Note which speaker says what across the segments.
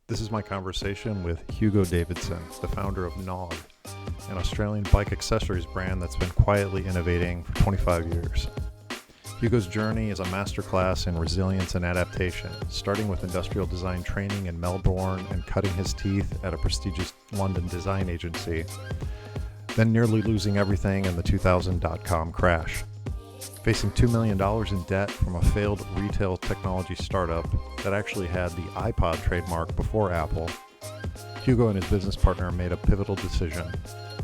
Speaker 1: This is my conversation with Hugo Davidson, the founder of KNOG, an Australian bike accessories brand that's been quietly innovating for 25 years. Hugo's journey is a masterclass in resilience and adaptation, starting with industrial design training in Melbourne and cutting his teeth at a prestigious London design agency, then nearly losing everything in the 2000 dot-com crash. Facing $2 million in debt from a failed retail technology startup that actually had the iPod trademark before Apple, Hugo and his business partner made a pivotal decision: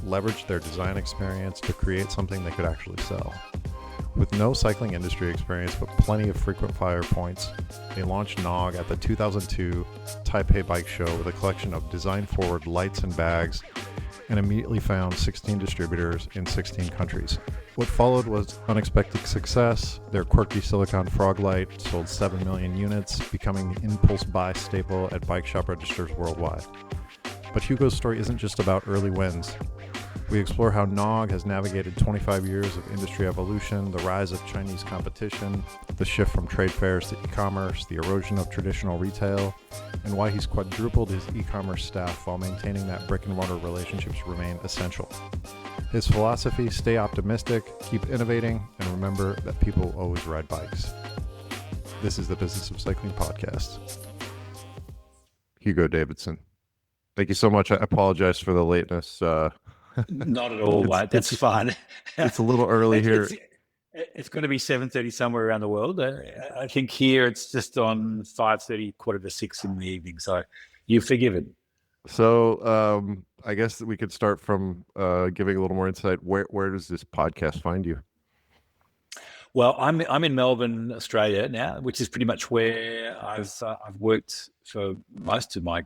Speaker 1: leverage their design experience to create something they could actually sell. With no cycling industry experience but plenty of frequent flyer points, they launched KNOG at the 2002 Taipei Bike Show with a collection of design-forward lights and bags, and immediately found 16 distributors in 16 countries. What followed was unexpected success. Their quirky silicon frog light sold 7 million units, becoming the impulse buy staple at bike shop registers worldwide. But Hugo's story isn't just about early wins. We explore how KNOG has navigated 25 years of industry evolution, the rise of Chinese competition, the shift from trade fairs to e-commerce, the erosion of traditional retail, and why he's quadrupled his e-commerce staff while maintaining that brick-and-mortar relationships remain essential. His philosophy: stay optimistic, keep innovating, and remember that people always ride bikes. This is the Business of Cycling podcast. Hugo Davidson, thank you so much. I apologize for the lateness.
Speaker 2: Not at all, mate. That's fine.
Speaker 1: It's a little early here.
Speaker 2: It's going to be 7:30 somewhere around the world. I think here it's just on 5:30, 5:45 in the evening. So you're forgiven.
Speaker 1: So I guess we could start from giving a little more insight. Where does this podcast find you?
Speaker 2: Well, I'm in Melbourne, Australia now, which is pretty much where I've worked for most of my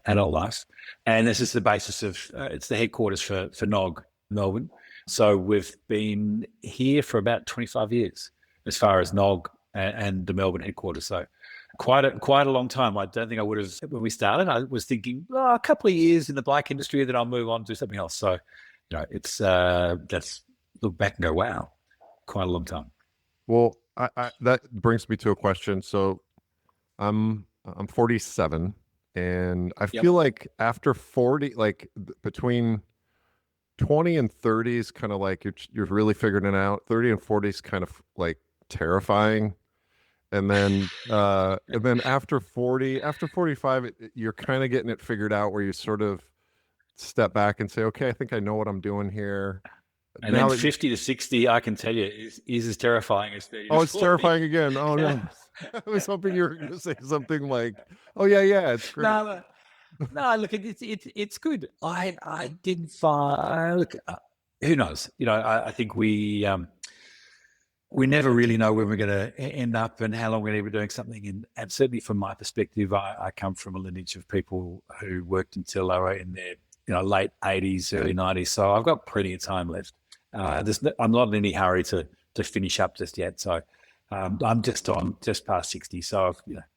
Speaker 2: adult life, and this is the basis of it's the headquarters for KNOG Melbourne. So we've been here for about 25 years as far as KNOG and the Melbourne headquarters. So quite a long time. I don't think I would have, when we started, I was thinking a couple of years in the bike industry, then I'll move on to do something else. So it's that's look back and go, wow, quite a long time.
Speaker 1: Well, I that brings me to a question. So I'm 47. And I feel like after 40, like between 20 and 30 is kind of like you're really figuring it out. 30 and 40 is kind of like terrifying. And then after 40, after 45, you're kind of getting it figured out, where you sort of step back and say, okay, I think I know what I'm doing here.
Speaker 2: And now then 50 to 60, I can tell you, is as terrifying as 30 to 40.
Speaker 1: Oh, it's terrifying again. Oh, no. I was hoping you were going to say something like, oh, yeah, it's great.
Speaker 2: No, look, it's good. I didn't find, look, who knows? I think we never really know when we're going to end up and how long we're going to be doing something. And certainly from my perspective, I come from a lineage of people who worked until they were in their late 80s, early 90s. So I've got plenty of time left. I'm not in any hurry to finish up just yet. So I'm just past 60. So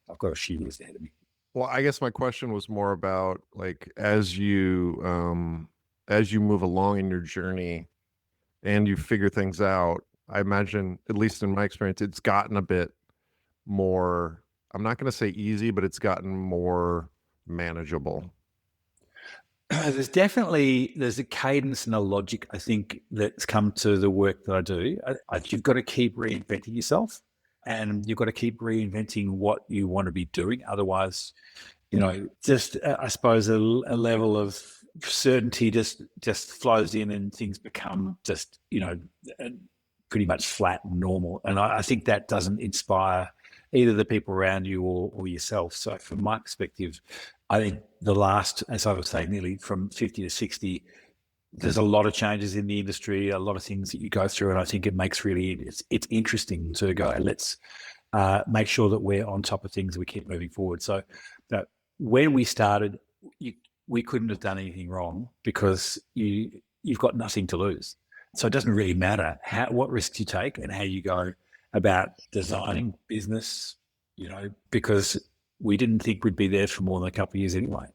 Speaker 2: I've got a few years ahead of me.
Speaker 1: Well, I guess my question was more about, like, as you move along in your journey and you figure things out, I imagine, at least in my experience, it's gotten a bit more, I'm not going to say easy, but it's gotten more manageable.
Speaker 2: There's a cadence and a logic, I think, that's come to the work that I do. You've got to keep reinventing yourself, and you've got to keep reinventing what you want to be doing. Otherwise, just I suppose a level of certainty just flows in, and things become just pretty much flat and normal. And I think that doesn't inspire either the people around you or yourself. So from my perspective, I think the last, as I was saying, nearly from 50 to 60, there's a lot of changes in the industry, a lot of things that you go through. And I think it makes it's interesting to go, let's make sure that we're on top of things, we keep moving forward. So when we started, we couldn't have done anything wrong, because you've got nothing to lose. So it doesn't really matter what risks you take and how you go about designing business, because we didn't think we'd be there for more than a couple of years anyway.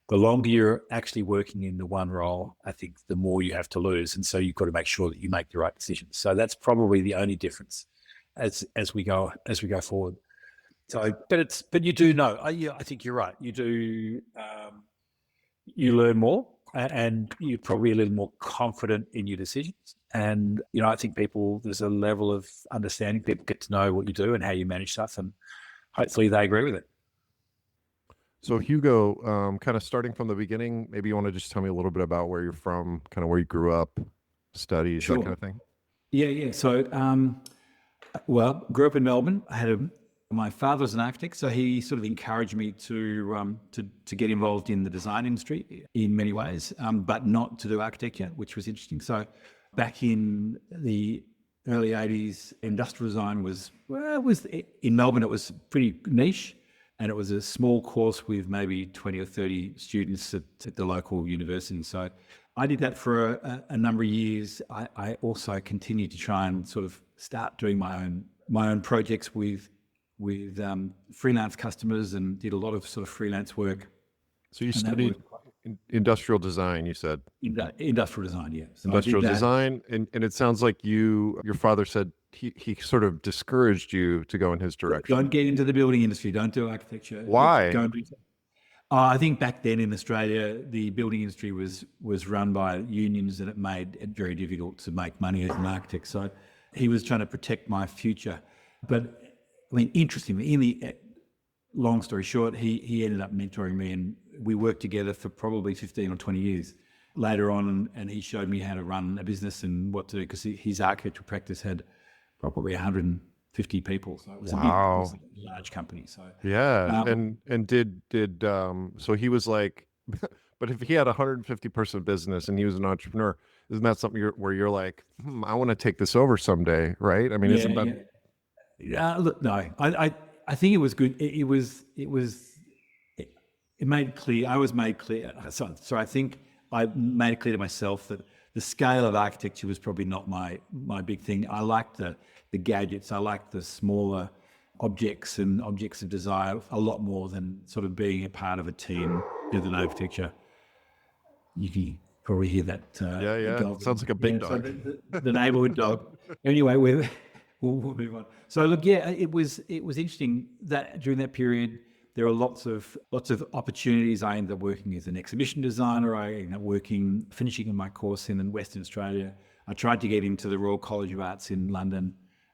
Speaker 2: The longer you're actually working in the one role, I think the more you have to lose. And so you've got to make sure that you make the right decisions. So that's probably the only difference as we go forward. So, but you do know. Yeah, I think you're right. You do. You learn more, and you're probably a little more confident in your decisions. And I think there's a level of understanding. People get to know what you do and how you manage stuff, and hopefully they agree with it.
Speaker 1: So Hugo, kind of starting from the beginning, maybe you want to just tell me a little bit about where you're from, kind of where you grew up, studies,
Speaker 2: Sure.
Speaker 1: that kind of thing.
Speaker 2: Yeah. So, grew up in Melbourne. My father was an architect, so he sort of encouraged me to get involved in the design industry in many ways, but not to do architecture, which was interesting. So, back in the early '80s, industrial design was in Melbourne. It was pretty niche, and it was a small course with maybe 20 or 30 students at the local university. So, I did that for a number of years. I also continued to try and sort of start doing my own projects with freelance customers, and did a lot of sort of freelance work.
Speaker 1: So you studied industrial design, you said?
Speaker 2: Industrial design, yeah. So
Speaker 1: industrial design, and it sounds like your father said he sort of discouraged you to go in his direction.
Speaker 2: Don't get into the building industry. Don't do architecture.
Speaker 1: Why?
Speaker 2: I think back then in Australia, the building industry was run by unions, and it made it very difficult to make money as an architect. So he was trying to protect my future. But I mean, interestingly, long story short, he ended up mentoring me, and we worked together for probably 15 or 20 years later on. And he showed me how to run a business and what to do, because his architectural practice had probably 150 people. So it was a large company. So
Speaker 1: yeah. And did so he was like, but if he had a 150 person business and he was an entrepreneur, isn't that something where you're like, I want to take this over someday, right? I mean, isn't that...
Speaker 2: Look, no, I think it was good. It made clear. I was made clear. So I think I made it clear to myself that the scale of architecture was probably not my big thing. I liked the gadgets. I liked the smaller objects and objects of desire a lot more than sort of being a part of a team with an architecture. You can probably hear that.
Speaker 1: Dog. Sounds like a big dog.
Speaker 2: So the neighborhood dog. Anyway, we'll move on. So look, it was interesting that during that period there were lots of opportunities. I ended up working as an exhibition designer. I ended up finishing my course in Western Australia. I tried to get into the Royal College of Arts in London,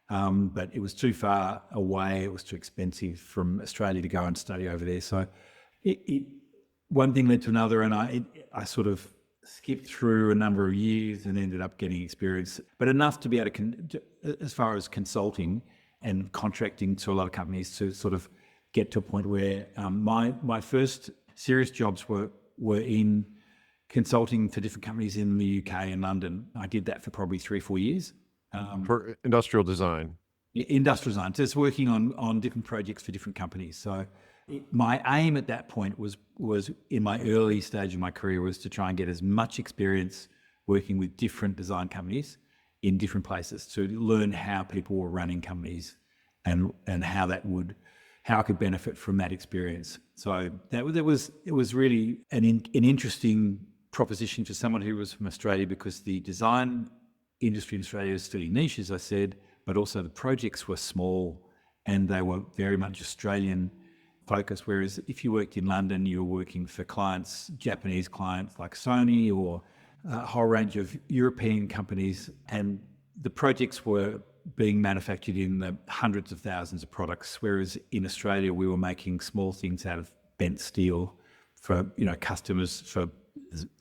Speaker 2: but it was too far away. It was too expensive from Australia to go and study over there. So one thing led to another, and I sort of skipped through a number of years and ended up getting experience, but enough to be able to, as far as consulting and contracting to a lot of companies, to sort of get to a point where my first serious jobs were in consulting for different companies in the UK and London. I did that for probably 3 or 4 years.
Speaker 1: For industrial design?
Speaker 2: Industrial design, just working on different projects for different companies. So my aim at that point was in my early stage of my career was to try and get as much experience working with different design companies in different places, to learn how people were running companies and how I could benefit from that experience. So it was really an interesting proposition for someone who was from Australia, because the design industry in Australia is fairly niche, as I said, but also the projects were small and they were very much Australian focused. Whereas if you worked in London, you were working for clients, Japanese clients like Sony, or a whole range of European companies, and the projects were being manufactured in the hundreds of thousands of products. Whereas in Australia, we were making small things out of bent steel for customers for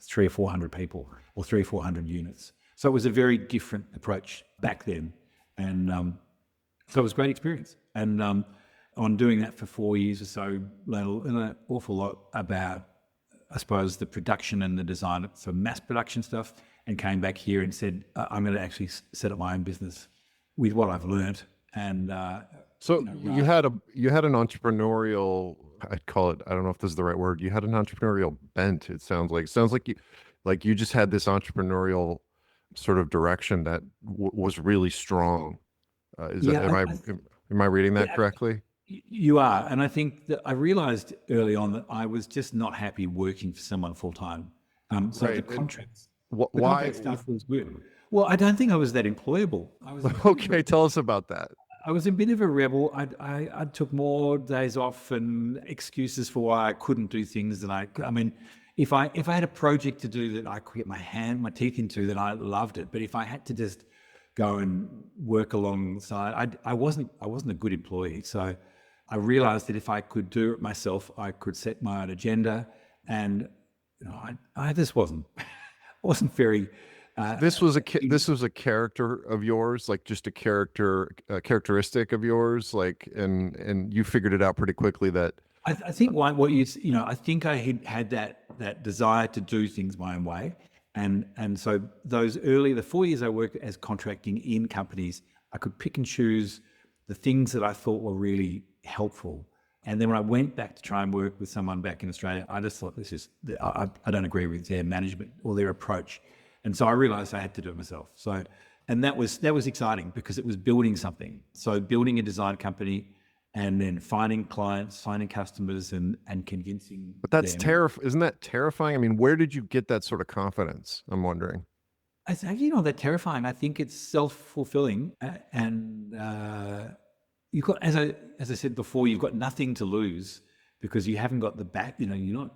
Speaker 2: 300 or 400 people, or 300 or 400 units. So it was a very different approach back then, and so it was a great experience. And on doing that for 4 years or so, learned an awful lot about, I suppose, the production and the design for mass production stuff, and came back here and said, I'm going to actually set up my own business with what I've learned. And
Speaker 1: you had an entrepreneurial, I'd call it, I don't know if this is the right word, you had an entrepreneurial bent. It sounds like you just had this entrepreneurial sort of direction that was really strong. Am I reading that correctly?
Speaker 2: You are. And I think that I realized early on that I was just not happy working for someone full time. So right. The contracts.
Speaker 1: Why
Speaker 2: stuff was good. Well, I don't think I was that employable.
Speaker 1: Okay, tell us about that.
Speaker 2: I was a bit of a rebel. I took more days off and excuses for why I couldn't do things than I mean, if I had a project to do that I could get my teeth into, then I loved it. But if I had to just go and work alongside, I wasn't a good employee. So I realized that if I could do it myself, I could set my own agenda, and I just wasn't very.
Speaker 1: This was a character of yours, like just a characteristic of yours, like, and you figured it out pretty quickly that.
Speaker 2: I think I think I had that desire to do things my own way, and so the 4 years I worked as contracting in companies, I could pick and choose the things that I thought were really helpful. And then when I went back to try and work with someone back in Australia, I just thought I don't agree with their management or their approach. And so I realized I had to do it myself. So, and that was exciting because it was building something. So building a design company and then finding clients, finding customers and convincing.
Speaker 1: But that's isn't that terrifying? I mean, where did you get that sort of confidence? I'm wondering.
Speaker 2: It's actually not that terrifying. I think it's self-fulfilling, and you've got, as I said before, you've got nothing to lose because you haven't got the back. You're not.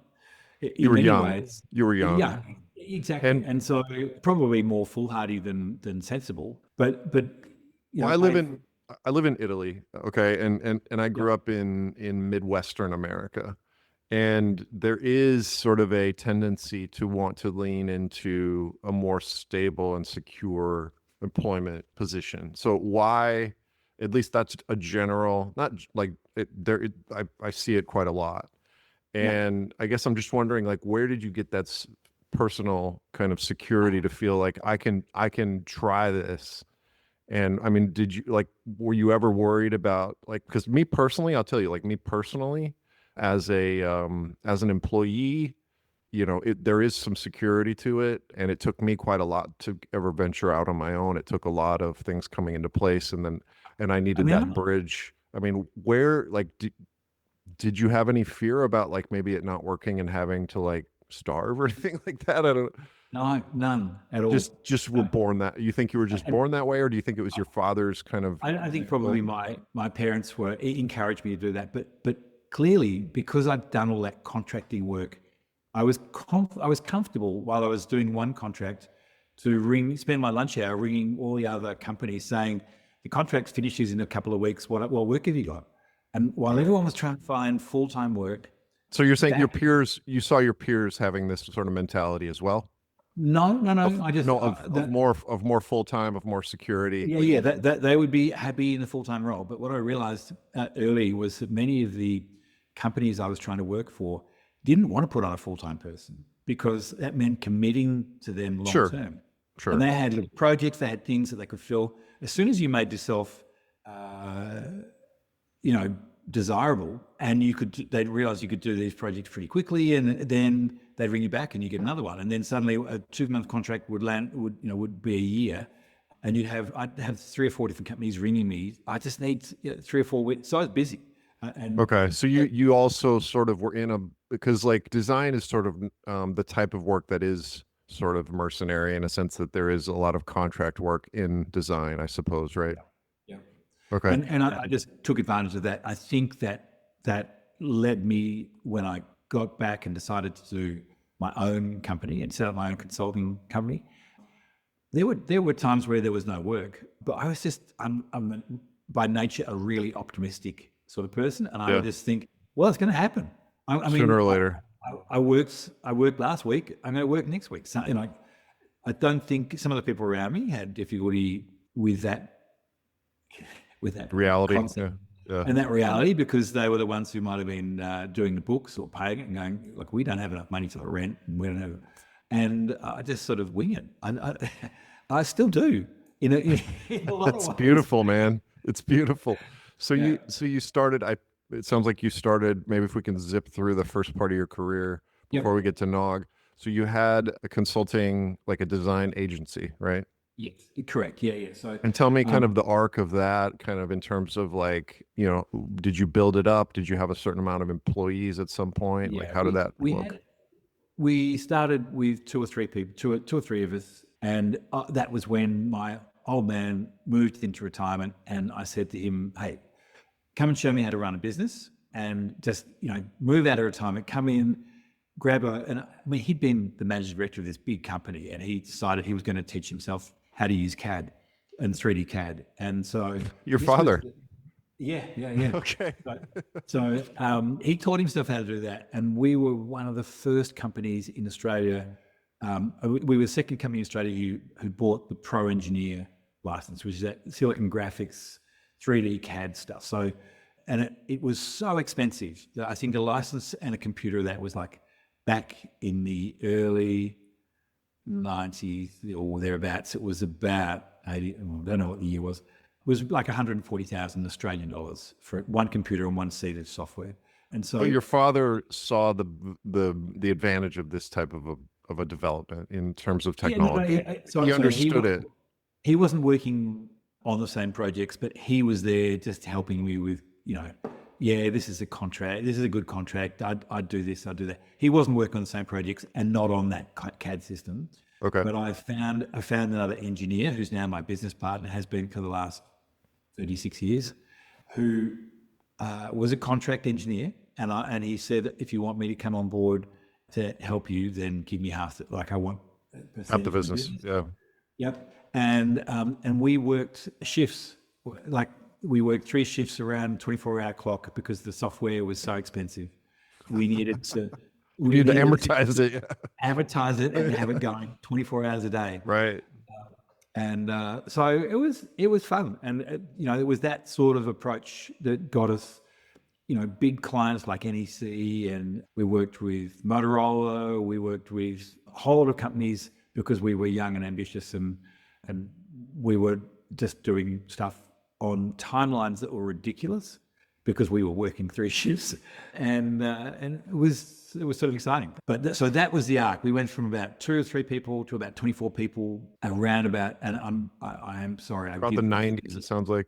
Speaker 1: You were young. You were young.
Speaker 2: Yeah, exactly. And so probably more foolhardy than sensible. But
Speaker 1: I live in Italy, okay, and I grew up in Midwestern America, and there is sort of a tendency to want to lean into a more stable and secure employment position. So why? At least that's a general, not like it, there. I see it quite a lot. And I guess I'm just wondering, like, where did you get that personal kind of security to feel like I can try this? And I mean, were you ever worried about, like, because me personally, I'll tell you, like, me personally, as an employee, there is some security to it, and it took me quite a lot to ever venture out on my own. It took a lot of things coming into place, and I needed that bridge. I mean, where, like, did you have any fear about, like, maybe it not working and having to, like, starve or anything like that? I don't.
Speaker 2: No, none at all.
Speaker 1: Just were born that. You think you were just born that way, or do you think it was your father's kind of?
Speaker 2: I think probably my parents encouraged me to do that, but clearly because I've done all that contracting work, I was comfortable while I was doing one contract to spend my lunch hour ringing all the other companies saying the contract finishes in a couple of weeks. What work have you got? And while everyone was trying to find full-time work.
Speaker 1: So you're saying you saw your peers having this sort of mentality as well?
Speaker 2: No.
Speaker 1: Of more full-time, of more security.
Speaker 2: Yeah. That they would be happy in a full-time role. But what I realized early was that many of the companies I was trying to work for didn't want to put on a full-time person because that meant committing to them long-term.
Speaker 1: Sure.
Speaker 2: And they had little projects, they had things that they could fill. As soon as you made yourself desirable, and they'd realize you could do these projects pretty quickly, and then they'd ring you back and you get another one. And then suddenly a 2-month contract would be a year, and I'd have 3 or 4 different companies ringing me. I just need 3 or 4 weeks. So I was busy.
Speaker 1: Okay. So you also sort of were because, like, design is sort of the type of work that is sort of mercenary in a sense that there is a lot of contract work in design, I suppose, right?
Speaker 2: Yeah.
Speaker 1: Okay.
Speaker 2: And I just took advantage of that. I think that led me, when I got back and decided to do my own company and set up my own consulting company, there were times where there was no work, but I was I'm by nature a really optimistic sort of person, and I would just think, well, it's going to happen. I mean,
Speaker 1: sooner or later.
Speaker 2: I worked last week. I'm going to work next week. So, I don't think some of the people around me had difficulty with that
Speaker 1: reality.
Speaker 2: Concept. Yeah. And that reality, because they were the ones who might have been doing the books or paying it and going, look, we don't have enough money for the rent, and we don't have. And I just sort of wing it. I still do. In a lot
Speaker 1: That's
Speaker 2: of ways.
Speaker 1: Beautiful, man. It's beautiful. So you started. It sounds like you started. Maybe if we can zip through the first part of your career before we get to KNOG. So you had a consulting, like a design agency, right?
Speaker 2: Yes, correct. Yeah. So,
Speaker 1: and tell me kind of the arc of that, kind of in terms of, like, did you build it up? Did you have a certain amount of employees at some point? Like, how did that look?
Speaker 2: We started with 2 or 3 people, two or three of us, and that was when my old man, moved into retirement, and I said to him, hey, come and show me how to run a business, and just, move out of retirement, come in, he'd been the managing director of this big company, and he decided he was going to teach himself how to use CAD and 3D CAD. And so
Speaker 1: Your father?
Speaker 2: Yeah.
Speaker 1: Okay.
Speaker 2: So he taught himself how to do that. And we were one of the first companies in Australia. We were the second company in Australia who bought the Pro Engineer license, which is that Silicon Graphics 3D CAD stuff. So, and it was so expensive. I think a license and a computer of that was like back in the early 90s or thereabouts. It was about 80, I don't know what the year was. It was like 140,000 Australian dollars for one computer and one seat of software. And so
Speaker 1: your father saw the advantage of this type of a development in terms of technology. He understood it.
Speaker 2: He wasn't working on the same projects, but he was there just helping me with, this is a contract. This is a good contract. I'd do this. I'd do that. He wasn't working on the same projects and not on that CAD system.
Speaker 1: Okay.
Speaker 2: But I found another engineer who's now my business partner, has been for the last 36 years, who was a contract engineer. And he said, if you want me to come on board to help you, then give me half. I want
Speaker 1: half the business. Yeah.
Speaker 2: Yep. And we worked shifts. Like we worked 3 shifts around 24-hour clock because the software was so expensive. We needed to.
Speaker 1: We need to amortize it.
Speaker 2: Advertise it and have it going 24 hours a day.
Speaker 1: Right.
Speaker 2: And so it was fun. And, it was that sort of approach that got us, big clients like NEC, and we worked with Motorola, we worked with a whole lot of companies because we were young and ambitious, and we were just doing stuff on timelines that were ridiculous because we were working 3 shifts, and it was sort of exciting. But so that was the arc. We went from about 2 or 3 people to about 24 people around about, and I am sorry.
Speaker 1: About the 90s, it sounds like.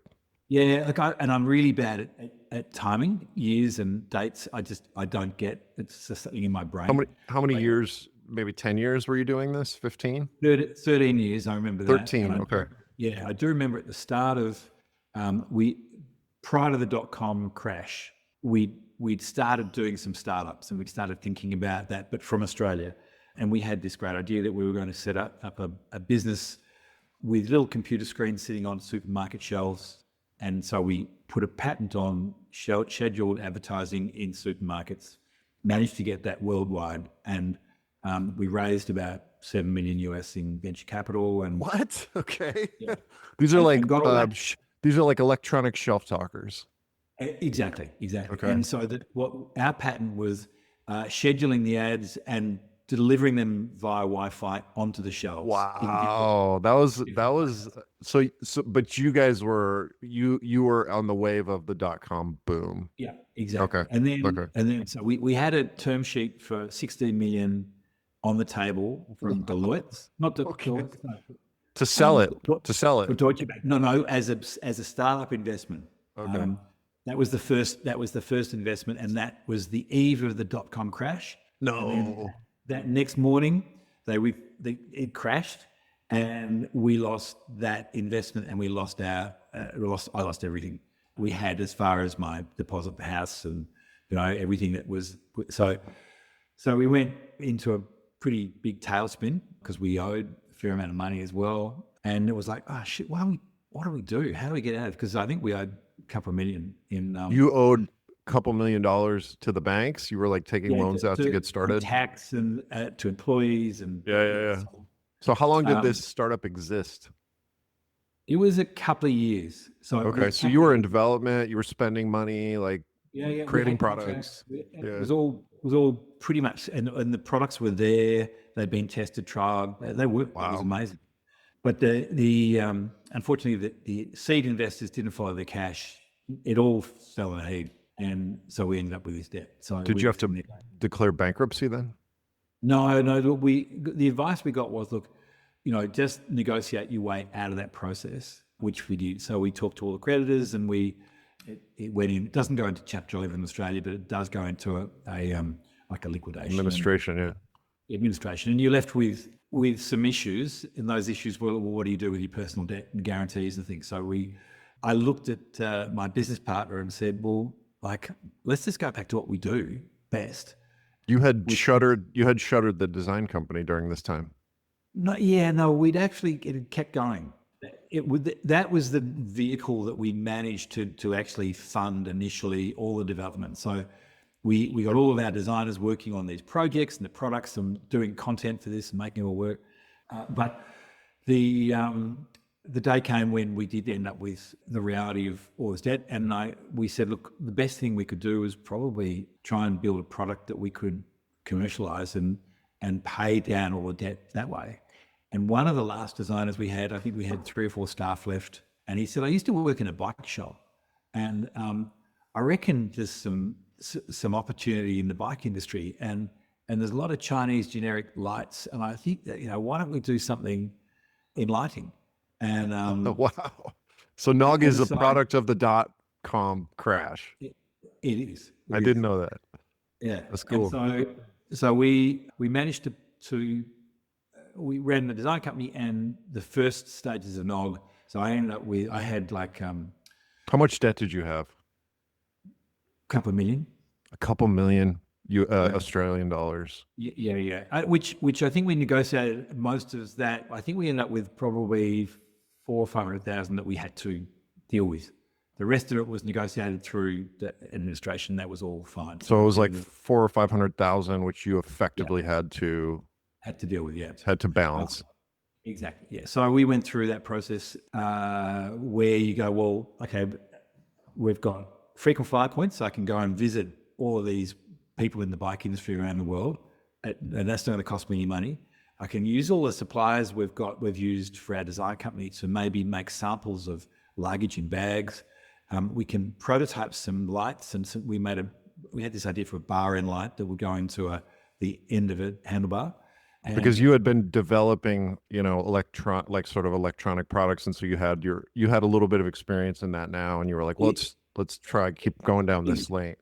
Speaker 2: Yeah, and I'm really bad at timing, years and dates. I don't get, it's just something in my brain.
Speaker 1: How many years, maybe 10 years were you doing this? 15?
Speaker 2: 13 years, I remember that.
Speaker 1: 13, okay.
Speaker 2: Yeah, I do remember at the start of, prior to the .com crash, we'd started doing some startups and we'd started thinking about that, but from Australia. And we had this great idea that we were going to set up a business with little computer screens sitting on supermarket shelves. And so we put a patent on scheduled advertising in supermarkets, managed to get that worldwide. And we raised about $7 million US in venture capital. And
Speaker 1: what? Okay.
Speaker 2: Yeah.
Speaker 1: These are like electronic shelf talkers.
Speaker 2: Exactly.
Speaker 1: Okay.
Speaker 2: And so what our patent was scheduling the ads and delivering them via Wi-Fi onto the shelves.
Speaker 1: Wow, that was so. But you guys were you were on the wave of the .com boom.
Speaker 2: Yeah, exactly.
Speaker 1: Okay.
Speaker 2: And then so we had a term sheet for 16 million on the table from Deloitte, not Deloitte, no.
Speaker 1: To sell it.
Speaker 2: For Deutsche Bank. No, as a startup investment.
Speaker 1: Okay.
Speaker 2: That was the first investment, and that was the eve of the .com crash.
Speaker 1: No.
Speaker 2: That next morning, it crashed, and we lost that investment, and I lost everything we had as far as my deposit house and everything that was. So we went into a pretty big tailspin because we owed a fair amount of money as well, and it was like, oh shit, what do we do? How do we get out of it? Because I think we owed a couple of million in.
Speaker 1: You owed couple $1 million to the banks. You were like taking loans out to get started,
Speaker 2: tax and to employees and
Speaker 1: yeah. So how long did this startup exist?
Speaker 2: It was a couple of years. So
Speaker 1: so you were in development, you were spending money, like creating products.
Speaker 2: It was all pretty much, and the products were there. They'd been tested, trialed. They worked. Wow. It was amazing. But the unfortunately the seed investors didn't follow the cash. It all fell on a heap. And so we ended up with this debt. So
Speaker 1: did you have to declare bankruptcy then?
Speaker 2: No. Look, the advice we got was, look, just negotiate your way out of that process, which we did. So we talked to all the creditors, and it went in. It doesn't go into Chapter 11 in Australia, but it does go into a like a liquidation.
Speaker 1: Administration, yeah.
Speaker 2: administration, and you're left with some issues, and those issues were, well, what do you do with your personal debt and guarantees and things? So I looked at my business partner and said, well, like, let's just go back to what we do best.
Speaker 1: You had shuttered the design company during this time.
Speaker 2: No, we'd actually, it had kept going. That was the vehicle that we managed to actually fund initially all the development. So we got all of our designers working on these projects and the products and doing content for this and making it all work. But the day came when we did end up with the reality of all this debt, and we said, look, the best thing we could do was probably try and build a product that we could commercialize and pay down all the debt that way. And one of the last designers we had, I think we had 3 or 4 staff left, and he said, I used to work in a bike shop, and I reckon there's some opportunity in the bike industry, and there's a lot of Chinese generic lights, and I think that, why don't we do something in lighting? And
Speaker 1: wow. So KNOG is a product of the .com crash.
Speaker 2: It is.
Speaker 1: I didn't know that.
Speaker 2: Yeah.
Speaker 1: That's cool.
Speaker 2: And so we managed to we ran the design company and the first stages of KNOG. So I had like
Speaker 1: how much debt did you have?
Speaker 2: A couple of million.
Speaker 1: A couple million Australian dollars.
Speaker 2: Yeah. Which I think we negotiated most of that. I think we ended up with probably 400,000 or 500,000 that we had to deal with. The rest of it was negotiated through the administration. That was all fine.
Speaker 1: So it was like 400,000 or 500,000, which you effectively had to
Speaker 2: deal with. Yeah,
Speaker 1: had to balance.
Speaker 2: Exactly. Yeah. So we went through that process where you go, well, okay, we've got frequent flyer points. So I can go and visit all of these people in the bike industry around the world, and that's not going to cost me any money. I can use all the suppliers we've used for our design company to maybe make samples of luggage in bags. We can prototype some lights, and we had this idea for a bar end light that would go into the end of a handlebar.
Speaker 1: Because you had been developing, sort of electronic products, and so you had a little bit of experience in that now, and you were like, well, let's keep going down this road.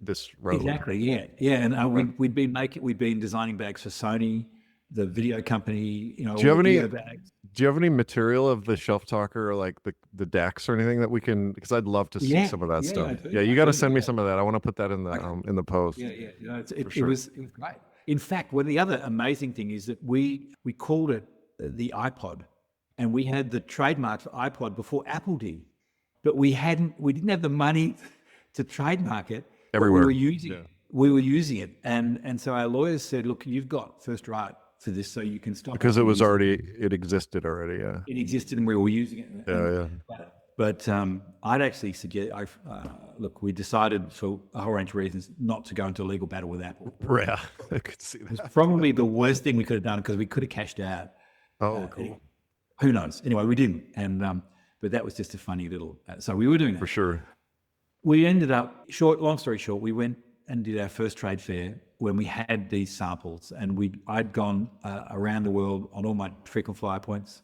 Speaker 2: Exactly, yeah. And we'd been designing bags for Sony, the video company.
Speaker 1: Do you have any material of the shelf talker or like the decks or anything that we can? Because I'd love to see some of that stuff. Yeah, you got to send me some of that. I want to put that in the post.
Speaker 2: Yeah. It was great. In fact, the other amazing thing is that we called it the iPod, and we had the trademark for iPod before Apple did, but we didn't have the money to trademark it.
Speaker 1: Everywhere
Speaker 2: we were using it, and so our lawyers said, look, you've got first right for this, so you can stop.
Speaker 1: Because it existed already. Yeah,
Speaker 2: it existed, and we were using it.
Speaker 1: Yeah.
Speaker 2: But I'd actually suggest, we decided for a whole range of reasons not to go into a legal battle with Apple.
Speaker 1: Yeah, I could see that.
Speaker 2: It's probably the worst thing we could have done, because we could have cashed out.
Speaker 1: Oh, cool.
Speaker 2: Who knows? Anyway, we didn't. And but that was just a funny little. So we were doing that.
Speaker 1: For sure.
Speaker 2: We ended up, long story short, we went and did our first trade fair when we had these samples, and I'd gone around the world on all my frequent flyer points.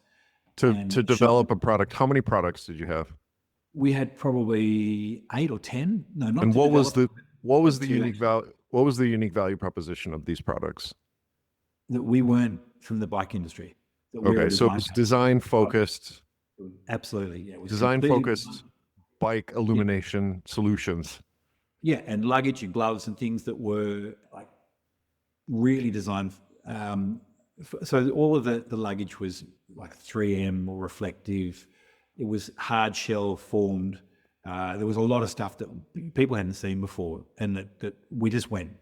Speaker 1: To develop a product. How many products did you have?
Speaker 2: We had probably 8 or 10. No, not.
Speaker 1: And what was the unique value proposition of these products?
Speaker 2: That we weren't from the bike industry.
Speaker 1: Okay, so it was design focused.
Speaker 2: Absolutely, yeah.
Speaker 1: Design focused bike illumination solutions.
Speaker 2: Yeah, and luggage and gloves and things that were like really designed. So all of the luggage was like 3M or reflective. It was hard shell formed. There was a lot of stuff that people hadn't seen before, and that we just went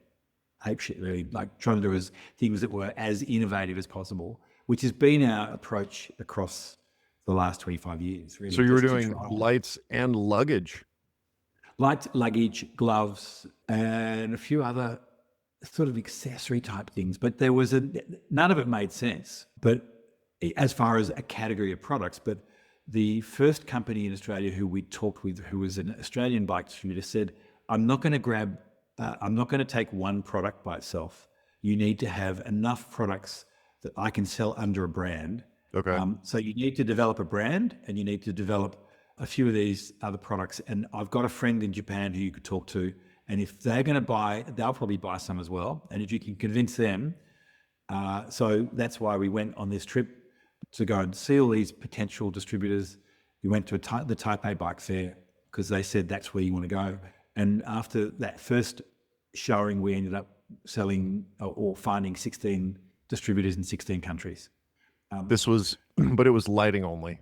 Speaker 2: apeshit, really, like trying to do things that were as innovative as possible, which has been our approach across the last 25 years. Really.
Speaker 1: So you were doing lights and luggage.
Speaker 2: Lights, luggage, gloves, and a few other sort of accessory type things, but none of it made sense. But as far as a category of products, but the first company in Australia who we talked with, who was an Australian bike distributor, said, I'm not going to take one product by itself. You need to have enough products that I can sell under a brand.
Speaker 1: Okay.
Speaker 2: So you need to develop a brand, and you need to develop a few of these other products. And I've got a friend in Japan who you could talk to, and if they're going to buy, they'll probably buy some as well. And if you can convince them So that's why we went on this trip to go and see all these potential distributors. We went to the Taipei Bike Fair because they said that's where you want to go. And after that first showing, we ended up selling or finding 16 distributors in 16 countries.
Speaker 1: But it was lighting only.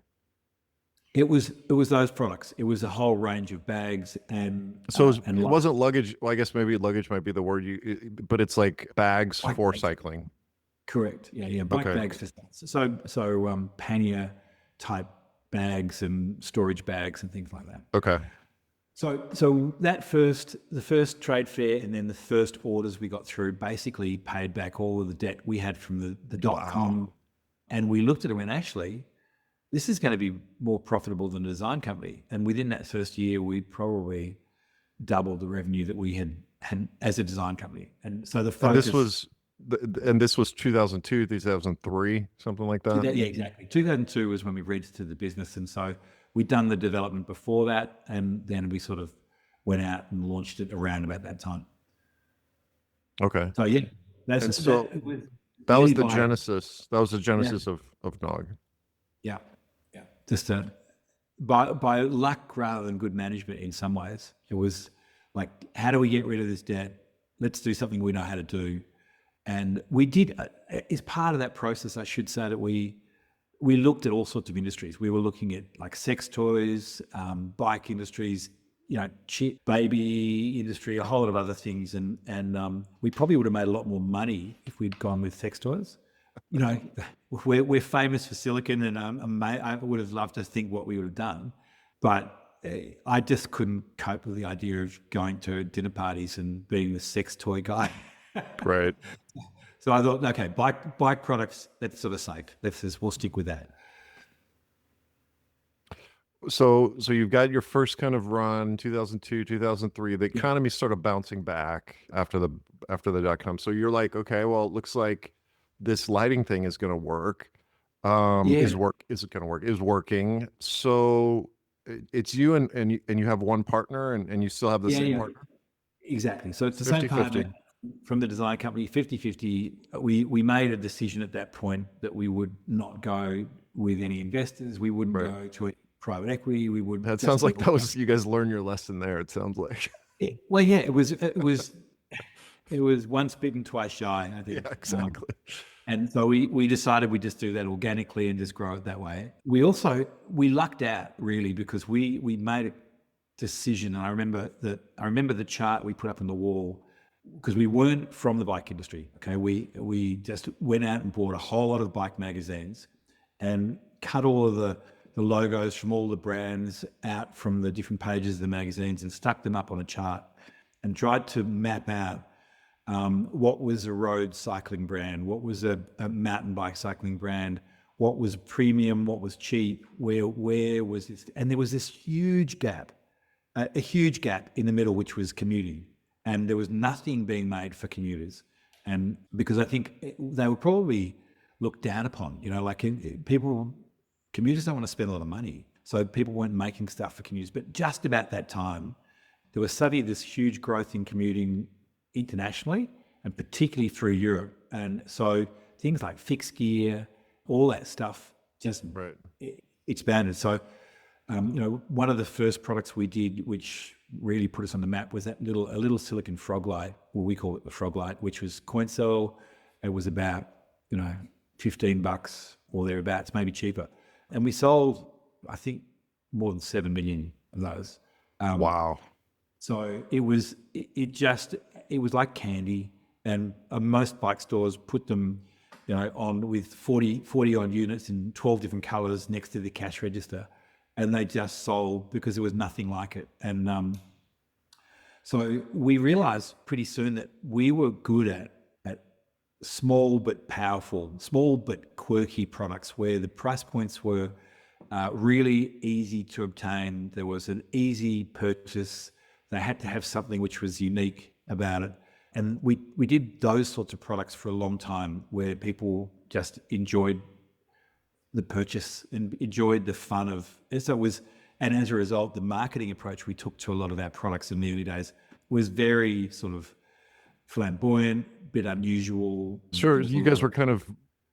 Speaker 2: It was those products. It was a whole range of bags and
Speaker 1: it wasn't luggage. Well, I guess maybe luggage might be the word but it's like bags for
Speaker 2: bags.
Speaker 1: cycling.
Speaker 2: Correct. Yeah. Bike bags for so pannier type bags and storage bags and things like that.
Speaker 1: Okay.
Speaker 2: So the first trade fair and then the first orders we got through basically paid back all of the debt we had from the .com, and we looked at it and went, actually, this is going to be more profitable than a design company. And within that first year, we probably doubled the revenue that we had as a design company. And so the focus...
Speaker 1: And this was 2002, 2003, something like that?
Speaker 2: Yeah, exactly. 2002 was when we registered the business. And so we'd done the development before that, and then we sort of went out and launched it around about that time.
Speaker 1: Okay.
Speaker 2: So yeah,
Speaker 1: that was the genesis. That was the genesis of KNOG.
Speaker 2: Yeah. Just by luck rather than good management in some ways. It was like, how do we get rid of this debt? Let's do something we know how to do. And we did, as part of that process, I should say that we looked at all sorts of industries. We were looking at like sex toys, bike industries, baby industry, a whole lot of other things. And we probably would have made a lot more money if we'd gone with sex toys. We're famous for silicon, and I would have loved to think what we would have done, but I just couldn't cope with the idea of going to dinner parties and being the sex toy guy.
Speaker 1: Right.
Speaker 2: So I thought, okay, bike products, that's sort of safe. We'll stick with that.
Speaker 1: So you've got your first kind of run, 2002, 2003. The economy started bouncing back after the .com. So you're like, okay, well, it looks like this lighting thing is going to work. Is it going to work? Is working. So it's you and you have one partner, and you still have the same partner.
Speaker 2: Exactly. So it's the same partner from the design company, 50-50. We made a decision at that point that we would not go with any investors. We wouldn't go to private equity. We would.
Speaker 1: That sounds like that was, you guys learned your lesson there. It sounds like.
Speaker 2: It was once bitten, twice shy, I think.
Speaker 1: Yeah, exactly.
Speaker 2: And so we decided we'd just do that organically and just grow it that way. We lucked out really, because we made a decision. And I remember the chart we put up on the wall, because we weren't from the bike industry. Okay. We just went out and bought a whole lot of bike magazines and cut all of the logos from all the brands out from the different pages of the magazines and stuck them up on a chart and tried to map out what was a road cycling brand, what was a mountain bike cycling brand, what was premium, what was cheap, where was this? And there was this huge gap, a huge gap in the middle, which was commuting. And there was nothing being made for commuters. And because I think they were probably looked down upon, commuters don't want to spend a lot of money. So people weren't making stuff for commuters. But just about that time, there was suddenly this huge growth in commuting internationally, and particularly through Europe. And so things like fixed gear, all that stuff just expanded. So, one of the first products we did, which really put us on the map, was a little silicon frog light, well, we call it the frog light, which was coin cell. It was about, $15 or thereabouts, maybe cheaper. And we sold, I think, more than 7 million of those.
Speaker 1: Wow.
Speaker 2: So it was like candy, and most bike stores put them, on with 40 odd units in 12 different colors next to the cash register, and they just sold because there was nothing like it. And so we realized pretty soon that we were good at small but powerful, small but quirky products where the price points were really easy to obtain. There was an easy purchase. They had to have something which was unique about it. And we did those sorts of products for a long time, where people just enjoyed the purchase and enjoyed the fun of it. And as a result, the marketing approach we took to a lot of our products in the early days was very sort of flamboyant, bit unusual.
Speaker 1: Sure, you guys were kind of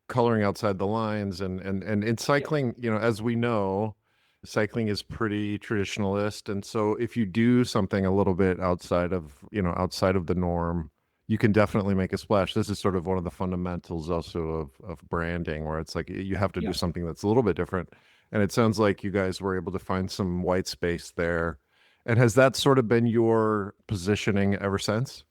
Speaker 1: coloring outside the lines, and in cycling, as we know, cycling is pretty traditionalist, and so if you do something a little bit outside of the norm, you can definitely make a splash. This is sort of one of the fundamentals also of branding, where it's like you have to do something that's a little bit different. And it sounds like you guys were able to find some white space there. And has that sort of been your positioning ever since?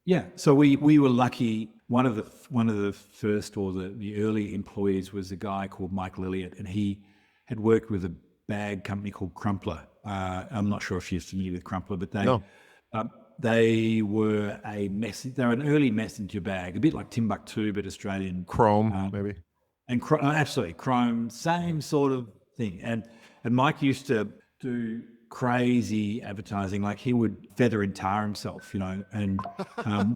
Speaker 2: Yeah. So we were lucky. One of the first, or the early employees, was a guy called Mike Lilliot, and he had worked with a bag company called Crumpler. I'm not sure if you're familiar with Crumpler, but they were they're an early messenger bag, a bit like Timbuktu, but Australian.
Speaker 1: Chrome, maybe.
Speaker 2: And absolutely, Chrome, same sort of thing. And Mike used to do crazy advertising, like he would feather and tar himself, and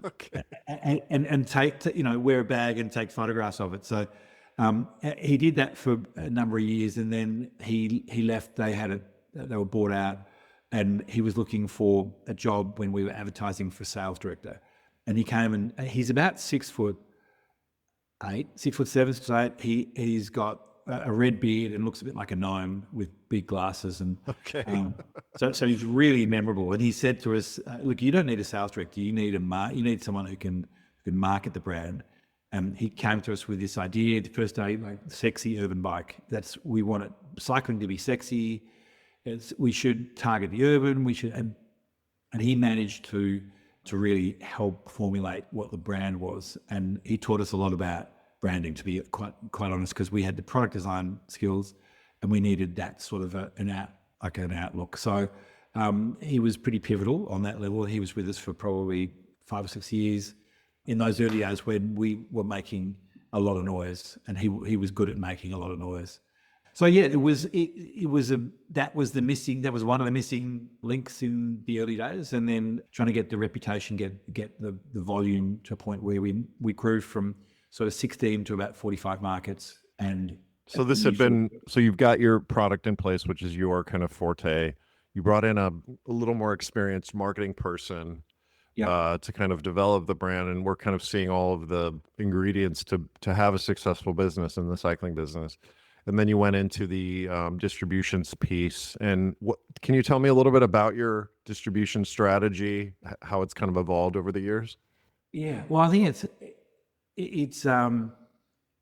Speaker 1: Okay.
Speaker 2: and take, wear a bag and take photographs of it. So he did that for a number of years, and then he left. They were bought out, and he was looking for a job when we were advertising for sales director. And he came, and he's about 6'8", 6'7", 6'8". He's got a red beard and looks a bit like a gnome with big glasses. And
Speaker 1: Okay.
Speaker 2: so he's really memorable. And he said to us, "Look, you don't need a sales director. You need someone who can market the brand." And he came to us with this idea the first day, like sexy urban bike. We want cycling to be sexy. We should target the urban. And he managed to really help formulate what the brand was. And he taught us a lot about branding, to be quite honest, because we had the product design skills, and we needed that sort of an outlook. So he was pretty pivotal on that level. He was with us for probably 5 or 6 years in those early days when we were making a lot of noise, and he was good at making a lot of noise. So yeah, that was one of the missing links in the early days, and then trying to get the reputation, get the volume to a point where we grew from sort of 16 to about 45 markets. And
Speaker 1: so so you've got your product in place, which is your kind of forte. You brought in a little more experienced marketing person to kind of develop the brand, and we're kind of seeing all of the ingredients to have a successful business in the cycling business. And then you went into the distributions piece. And can you tell me a little bit about your distribution strategy, how it's kind of evolved over the years?
Speaker 2: Yeah, well, I think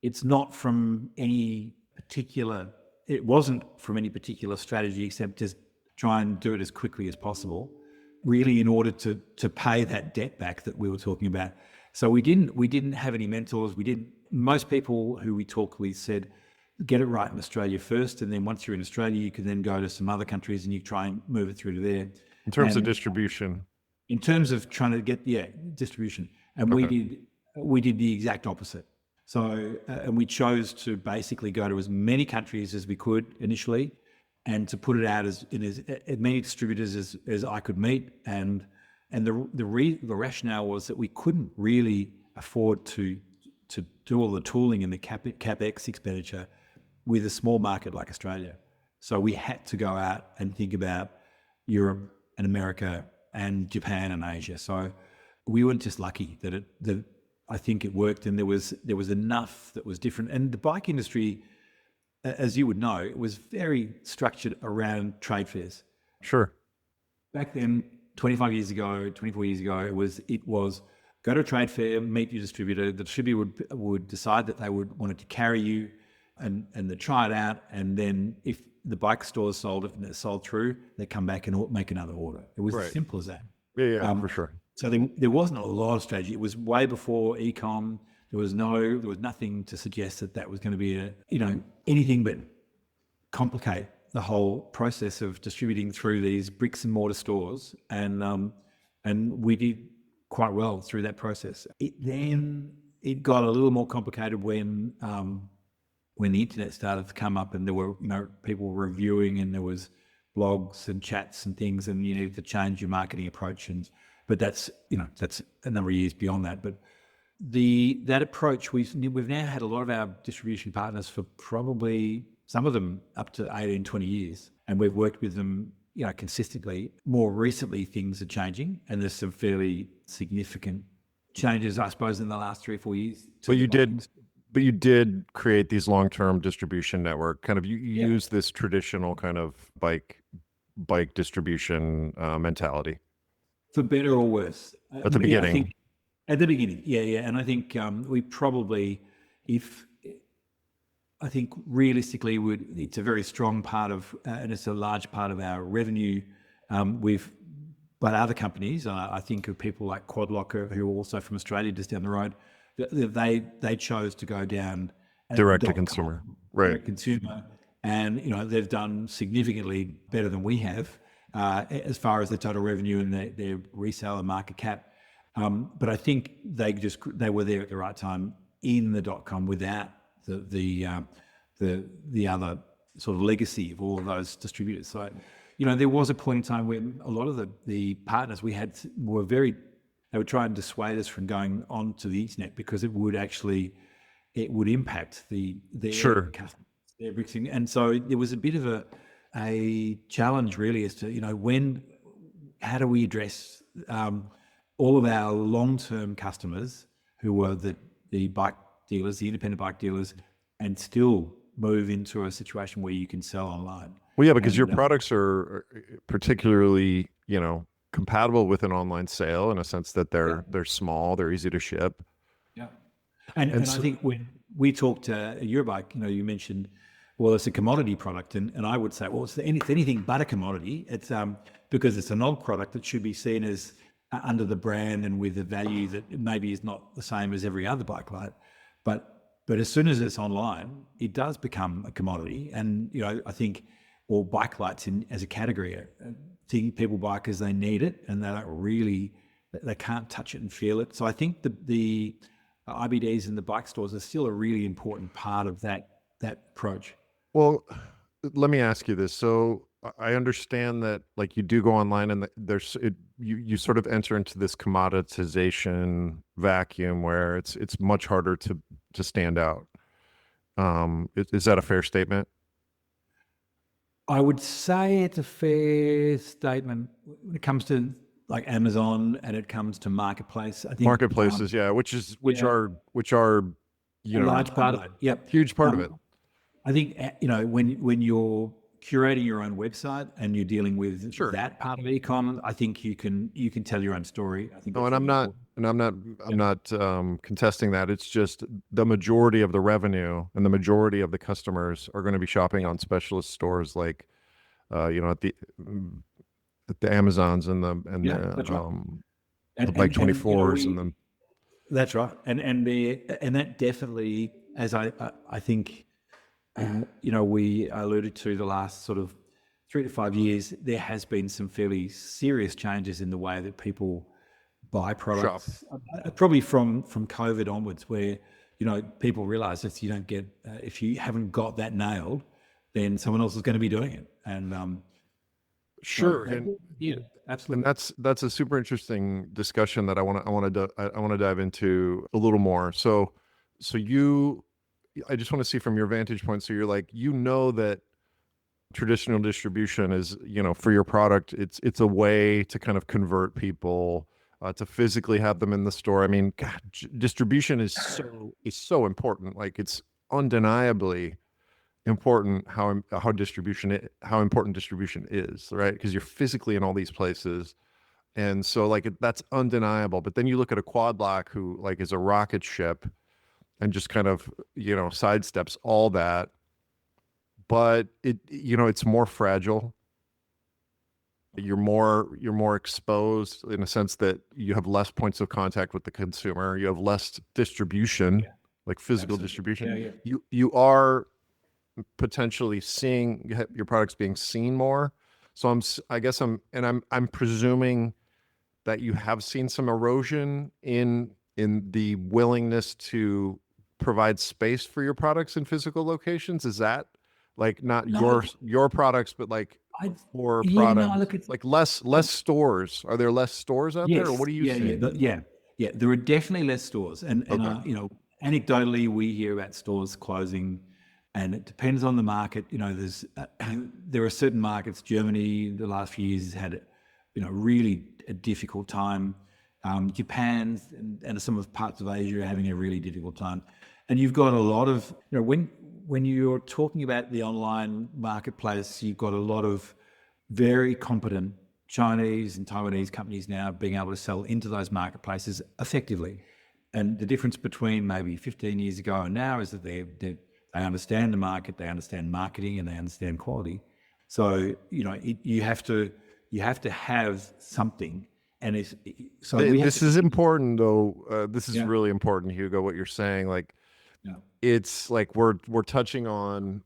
Speaker 2: it's not from any particular. It wasn't from any particular strategy, except just try and do it as quickly as possible, really, in order to pay that debt back that we were talking about. So we didn't have any mentors. Most people who we talked with said, get it right in Australia first, and then once you're in Australia, you can then go to some other countries and you try and move it through to there.
Speaker 1: In terms of distribution.
Speaker 2: In terms of trying to get distribution, and we did the exact opposite. So and we chose to basically go to as many countries as we could initially, and to put it out as many distributors as I could meet. And the rationale was that we couldn't really afford to do all the tooling and the capex expenditure with a small market like Australia. So we had to go out and think about Europe and America and Japan and Asia. So we weren't just lucky that I think it worked, and there was enough that was different. And the bike industry, as you would know, it was very structured around trade fairs.
Speaker 1: Sure.
Speaker 2: Back then, 24 years ago, it was go to a trade fair, meet your distributor. The distributor would decide that they wanted to carry you, and they try it out. And then if the bike stores sold it and it sold through, they come back and make another order. It was as simple as that.
Speaker 1: Yeah, for sure.
Speaker 2: So there wasn't a lot of strategy. It was way before e-com. There was nothing to suggest that was going to be anything but complicate the whole process of distributing through these bricks and mortar stores. And we did quite well through that process. It got a little more complicated when the internet started to come up, and there were people reviewing, and there was blogs and chats and things, and you needed to change your marketing approach. But that's a number of years beyond that. But that approach, we've now had a lot of our distribution partners for probably some of them up to 18, 20 years, and we've worked with them consistently. More recently, things are changing, and there's some fairly significant changes, I suppose, in the last 3 or 4 years.
Speaker 1: But you did create these long-term distribution network. Kind of you
Speaker 2: Yeah.
Speaker 1: use this traditional kind of bike distribution mentality
Speaker 2: For better or worse.
Speaker 1: at the beginning.
Speaker 2: I think at the beginning, yeah. And I think we probably, I think realistically, it's a very strong part of, and it's a large part of our revenue. But other companies, I think of people like Quadlocker, who are also from Australia, just down the road, they chose to go down
Speaker 1: Direct to consumer, right?
Speaker 2: Direct consumer, and they've done significantly better than we have as far as the total revenue and their resale and market cap. But I think they were there at the right time in the .com without the other sort of legacy of all of those distributors. So, there was a point in time when a lot of the partners we had they would try and dissuade us from going on to the internet because it would impact their
Speaker 1: Sure.
Speaker 2: customers, their everything. And so there was a bit of a challenge really as to, how do we address all of our long-term customers who were the bike dealers, the independent bike dealers, and still move into a situation where you can sell online.
Speaker 1: Well, yeah, because your products are particularly, compatible with an online sale in a sense that they're small, they're easy to ship.
Speaker 2: Yeah, and I think when we talked at Eurobike, you mentioned, well, it's a commodity product, and I would say, well, it's anything but a commodity. It's because it's an old product that should be seen as under the brand and with a value that maybe is not the same as every other bike light, but as soon as it's online, it does become a commodity. And I think all bike lights as a category, people buy because they need it and they can't touch it and feel it. So I think the IBDs and the bike stores are still a really important part of that approach.
Speaker 1: Well, let me ask you this. So I understand that like you do go online and you sort of enter into this commoditization vacuum where it's much harder to stand out. Is that a fair statement?
Speaker 2: I would say it's a fair statement when it comes to like Amazon and it comes to marketplace. I think
Speaker 1: Marketplaces, which are a
Speaker 2: large part of it. Yep,
Speaker 1: huge part of it.
Speaker 2: I think when you're curating your own website and you're dealing with that part of e-com, I think you can tell your own story. I think.
Speaker 1: No, and I'm not contesting that. It's just the majority of the revenue and the majority of the customers are going to be shopping on specialist stores like, at the Amazons and the Bike 24s and the.
Speaker 2: That's right, and that definitely, as I think. We alluded to the last sort of 3 to 5 years, there has been some fairly serious changes in the way that people buy products. Probably from COVID onwards, where people realise if you haven't got that nailed, then someone else is going to be doing it. And
Speaker 1: sure,
Speaker 2: absolutely.
Speaker 1: And that's a super interesting discussion that I want to dive into a little more. So I just want to see from your vantage point. So you're like, that traditional distribution is, for your product, it's a way to kind of convert people, to physically have them in the store. I mean, God, distribution is so important. Like it's undeniably important how important distribution is, right? Because you're physically in all these places. And so like that's undeniable. But then you look at a quad lock who like is a rocket ship and just kind of, sidesteps all that. But it's more fragile. You're more exposed in a sense that you have less points of contact with the consumer. You have less distribution, like physical distribution.
Speaker 2: Yeah.
Speaker 1: You are potentially seeing your products being seen more. So I'm presuming that you have seen some erosion in the willingness to provide space for your products in physical locations. Is that like not your products, but like for products, like less stores? Are there less stores out there, or what do you see?
Speaker 2: Yeah. There are definitely less stores, and anecdotally we hear about stores closing, and it depends on the market. There are certain markets. Germany, the last few years has had, really a difficult time Japan and some of parts of Asia are having a really difficult time. And you've got a lot of, when you're talking about the online marketplace, you've got a lot of very competent Chinese and Taiwanese companies now being able to sell into those marketplaces effectively. And the difference between maybe 15 years ago and now is that they understand the market, they understand marketing, and they understand quality. So you have to have something. And
Speaker 3: this is important, though. This is really important, Hugo. What you're saying, like, it's like we're touching on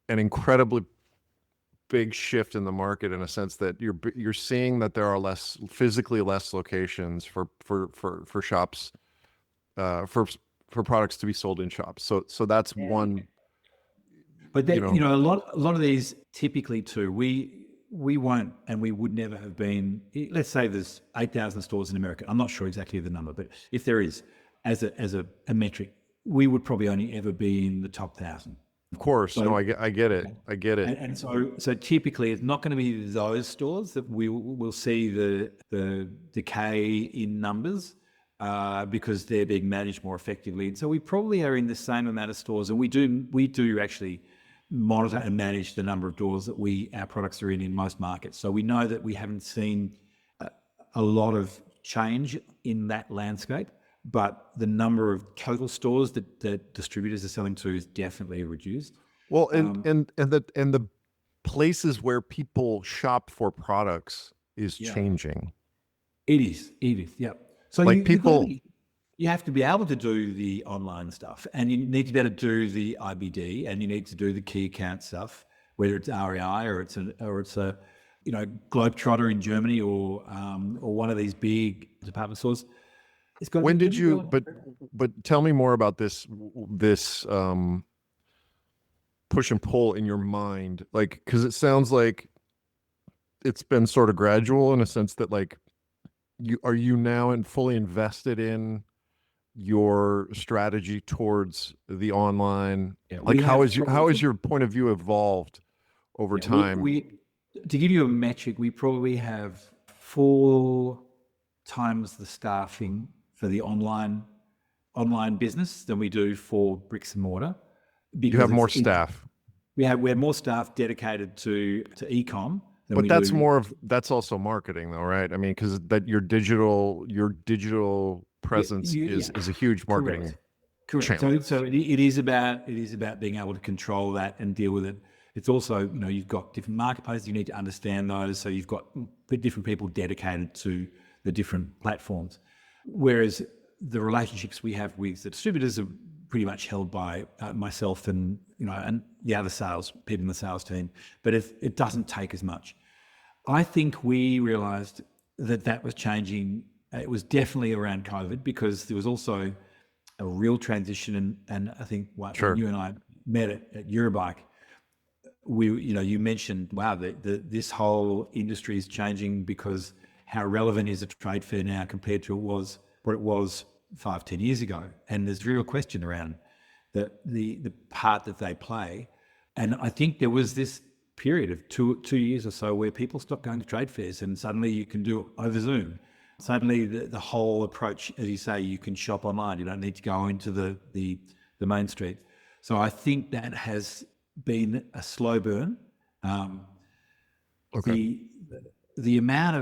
Speaker 3: an incredibly big shift in the market, in a sense that you're seeing that there are physically less locations for shops, for products to be sold in shops. So that's one.
Speaker 2: But a lot of these typically too, we won't, and we would never have been. Let's say there's 8,000 stores in America. I'm not sure exactly the number, but if there is, as a metric, we would probably only ever be in the top 1,000.
Speaker 3: Of course, so, no, I get it. I get it.
Speaker 2: And so typically, it's not going to be those stores that we will see the decay in numbers because they're being managed more effectively. And so we probably are in the same amount of stores, and we do actually monitor and manage the number of doors that our products are in most markets. So we know that we haven't seen a lot of change in that landscape, but the number of total stores that distributors are selling to is definitely reduced.
Speaker 3: Well, and the places where people shop for products is changing.
Speaker 2: It is, yeah. So
Speaker 3: like
Speaker 2: you have to be able to do the online stuff, and you need to be able to do the IBD, and you need to do the key account stuff, whether it's REI or it's a Globetrotter in Germany or one of these big department stores.
Speaker 3: When did you? But tell me more about this push and pull in your mind, like, because it sounds like it's been sort of gradual, in a sense that, like, are you now fully invested in your strategy towards the online? Like, how is your point of view evolved over time?
Speaker 2: To give you a metric, we probably have 4 times the staffing for the online business than we do for bricks and mortar.
Speaker 3: You have more staff.
Speaker 2: We have more staff dedicated to e-com.
Speaker 3: But that's also marketing, though, right? I mean, because that your digital presence is a huge marketing channel.
Speaker 2: So it is about being able to control that and deal with it. It's also, you've got different marketplaces, you need to understand those. So you've got different people dedicated to the different platforms. Whereas the relationships we have with the distributors are pretty much held by myself and the other people in the sales team. But it doesn't take as much. I think we realized that was changing. It was definitely around COVID, because there was also a real transition. And I think when you and I met at Eurobike, you mentioned, wow, this whole industry is changing, because how relevant is a trade fair now compared to what it was 5-10 years ago? And there's a real question around the part that they play. And I think there was this period of 2 years or so where people stopped going to trade fairs, and suddenly you can do it over Zoom. Suddenly the whole approach, as you say, you can shop online. You don't need to go into the main street. So I think that has been a slow burn.
Speaker 3: Okay.
Speaker 2: The amount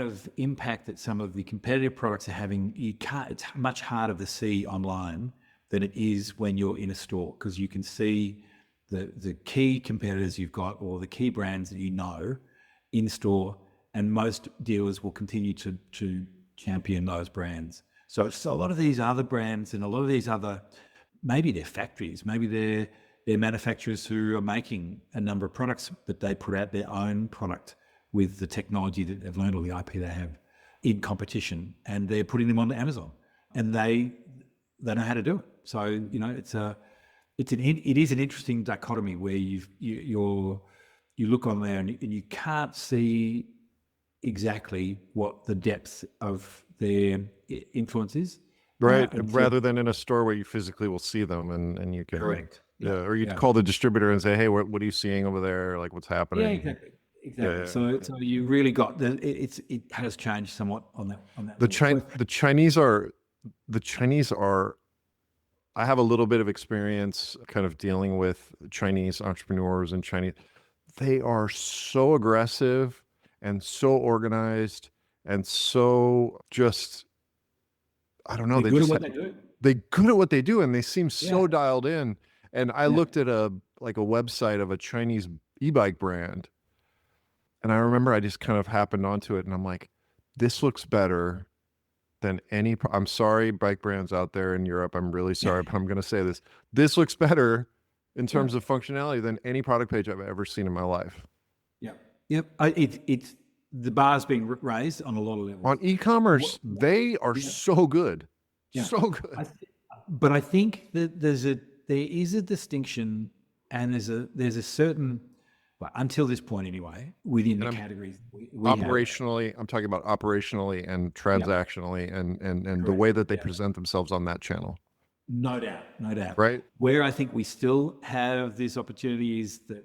Speaker 2: of impact that some of the competitive products are having, it's much harder to see online than it is when you're in a store, because you can see the key competitors you've got, or the key brands that in store, and most dealers will continue to champion those brands. So a lot of these other brands and a lot of these other, maybe they're factories, maybe they're manufacturers who are making a number of products, but they put out their own product with the technology that they've learned, or the IP they have, in competition, and they're putting them on Amazon, and they know how to do it. So it is an interesting dichotomy where you look on there and you can't see exactly what the depth of their influence is.
Speaker 3: Right, rather than in a store where you physically will see them and you can.
Speaker 2: Correct.
Speaker 3: Yeah, or you call the distributor and say, hey, what are you seeing over there? Like, what's happening?
Speaker 2: Yeah, exactly. Exactly. So you really got it has changed somewhat on that.
Speaker 3: The Chinese are. I have a little bit of experience kind of dealing with Chinese entrepreneurs and Chinese. They are so aggressive and so organized and so just, I don't know.
Speaker 2: They're good at what they do.
Speaker 3: They're good at what they do, and they seem so dialed in. And I looked at a website of a Chinese e-bike brand, and I remember I just kind of happened onto it, and I'm like, this looks better than any. I'm sorry, bike brands out there in Europe. I'm really sorry, but I'm going to say this. This looks better in terms of functionality than any product page I've ever seen in my life.
Speaker 2: Yep. It's the bar's being raised on a lot of levels.
Speaker 3: On e-commerce, they are so good. So good.
Speaker 2: But I think that there is a distinction, and there's a certain, well, until this point anyway, within the categories we
Speaker 3: operationally have. I'm talking about operationally and transactionally and the way that they present themselves on that channel.
Speaker 2: No doubt.
Speaker 3: Right.
Speaker 2: Where I think we still have this opportunity is that,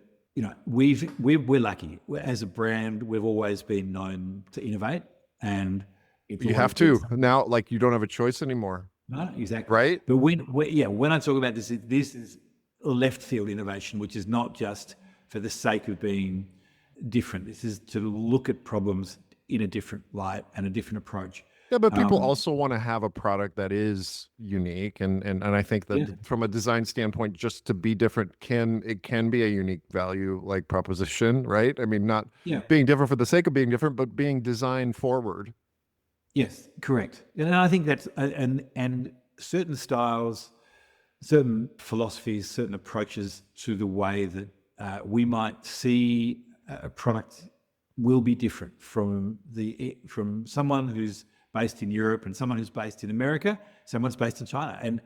Speaker 2: we're lucky. As a brand, we've always been known to innovate, and
Speaker 3: you have to now. Like, you don't have a choice anymore.
Speaker 2: No, exactly.
Speaker 3: Right.
Speaker 2: But when I talk about this is left field innovation, which is not just for the sake of being different. This is to look at problems in a different light and a different approach.
Speaker 3: Yeah, but people also want to have a product that is unique, and I think that from a design standpoint, just to be different can be a unique value like proposition, right? I mean, not being different for the sake of being different, but being design forward.
Speaker 2: Yes, correct. And I think that's and certain styles, certain philosophies, certain approaches to the way that we might see a product will be different from someone who's based in Europe and someone who's based in America, someone's based in China. And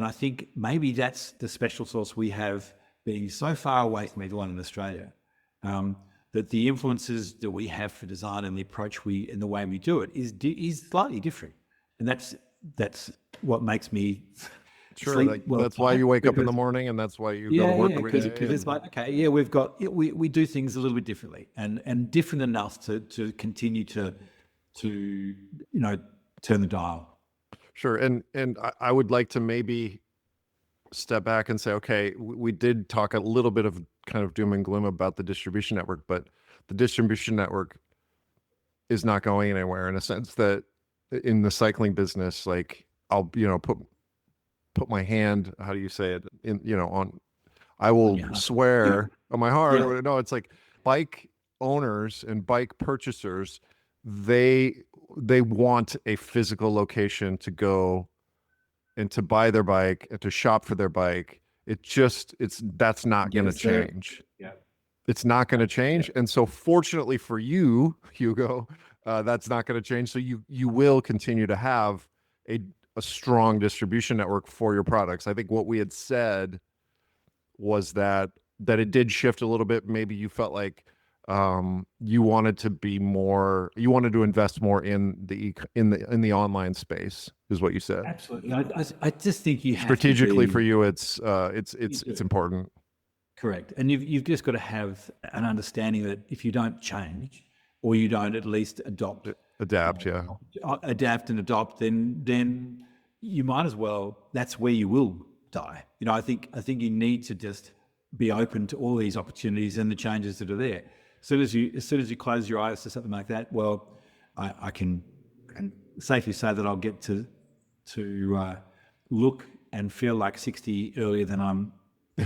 Speaker 2: I think maybe that's the special sauce we have, being so far away from everyone in Australia, that the influences that we have for design and the approach and the way we do it is slightly different. And that's what makes me sleep well.
Speaker 3: That's why you wake up in the morning, and that's why you go to work every day.
Speaker 2: Because it's like, okay, we do things a little bit differently and different enough to continue to turn the dial.
Speaker 3: Sure. And I would like to maybe step back and say, okay, we did talk a little bit of kind of doom and gloom about the distribution network, but the distribution network is not going anywhere, in a sense that in the cycling business, like, I'll, put my hand, how do you say it, I will swear on my heart. Yeah. No, it's like bike owners and bike purchasers, they want a physical location to go and to buy their bike and to shop for their bike. That's not going to change.
Speaker 2: Yeah.
Speaker 3: It's not going to change. And so fortunately for you, Hugo, that's not going to change. So you will continue to have a strong distribution network for your products. I think what we had said was that it did shift a little bit. Maybe you felt like you wanted to invest more in the online space, is what you said.
Speaker 2: Absolutely. I just think you have
Speaker 3: strategically for you, it's important.
Speaker 2: Correct. And you've just got to have an understanding that if you don't change, or you don't at least adapt and adopt, then you might as well. That's where you will die. I think you need to just be open to all these opportunities and the changes that are there. As soon as you close your eyes to something like that, well, I can safely say that I'll get to look and feel like 60 earlier than I'm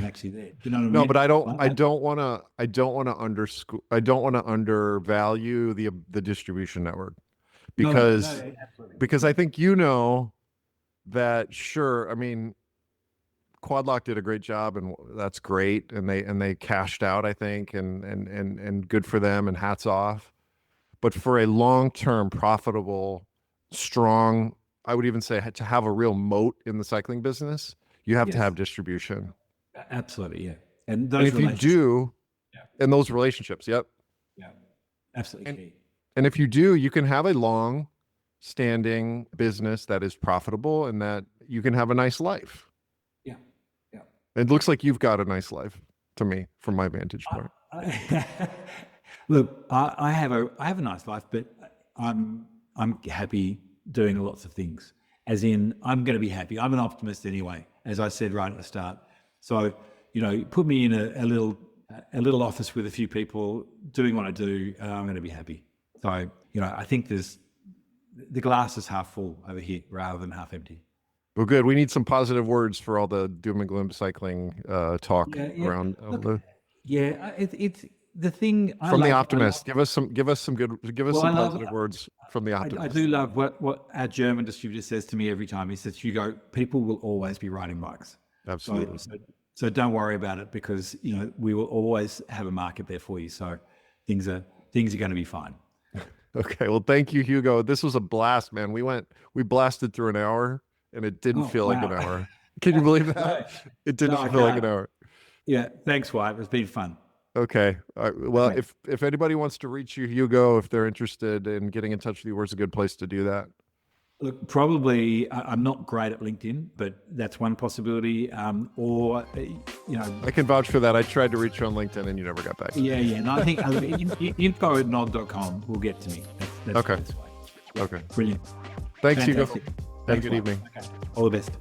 Speaker 2: actually there. You know what I mean?
Speaker 3: No, but I don't want to undervalue the distribution network, because I think that, sure, I mean, Quadlock did a great job, and that's great, and they cashed out, I think, and good for them, and hats off. But for a long-term, profitable, strong, I would even say, to have a real moat in the cycling business, you have to have distribution.
Speaker 2: Absolutely, yeah.
Speaker 3: And if you do, and those relationships,
Speaker 2: absolutely key.
Speaker 3: And if you do, you can have a long-standing business that is profitable, and that you can have a nice life.
Speaker 2: Yeah.
Speaker 3: It looks like you've got a nice life, to me, from my vantage point.
Speaker 2: Look, I have a nice life, but I'm happy doing lots of things. As in, I'm going to be happy. I'm an optimist anyway, as I said right at the start. So, put me in a little office with a few people doing what I do, and I'm going to be happy. So, I think the glass is half full over here rather than half empty.
Speaker 3: Well, good. We need some positive words for all the doom and gloom cycling talk around.
Speaker 2: Look, it's the thing
Speaker 3: from the optimist. Give us some positive words from the optimist.
Speaker 2: I do love what our German distributor says to me every time. He says, Hugo, people will always be riding bikes.
Speaker 3: Absolutely.
Speaker 2: So don't worry about it, because we will always have a market there for you. So things are going to be fine.
Speaker 3: Okay. Well, thank you, Hugo. This was a blast, man. We blasted through an hour, and it didn't feel like an hour. Can you believe that? It did not feel like an hour.
Speaker 2: Yeah. Thanks, Wyatt. It's been fun.
Speaker 3: Okay. Well, if anybody wants to reach you, Hugo, if they're interested in getting in touch with you, where's a good place to do that?
Speaker 2: Look, probably I'm not great at LinkedIn, but that's one possibility. Or,
Speaker 3: I can vouch for that. I tried to reach you on LinkedIn and you never got back.
Speaker 2: Yeah. No, I think info@nog.com will get to me. That's
Speaker 3: okay.
Speaker 2: The best way.
Speaker 3: Okay.
Speaker 2: Brilliant.
Speaker 3: Thanks,
Speaker 2: Fantastic.
Speaker 3: Hugo. Have a good evening.
Speaker 2: Okay. All the best.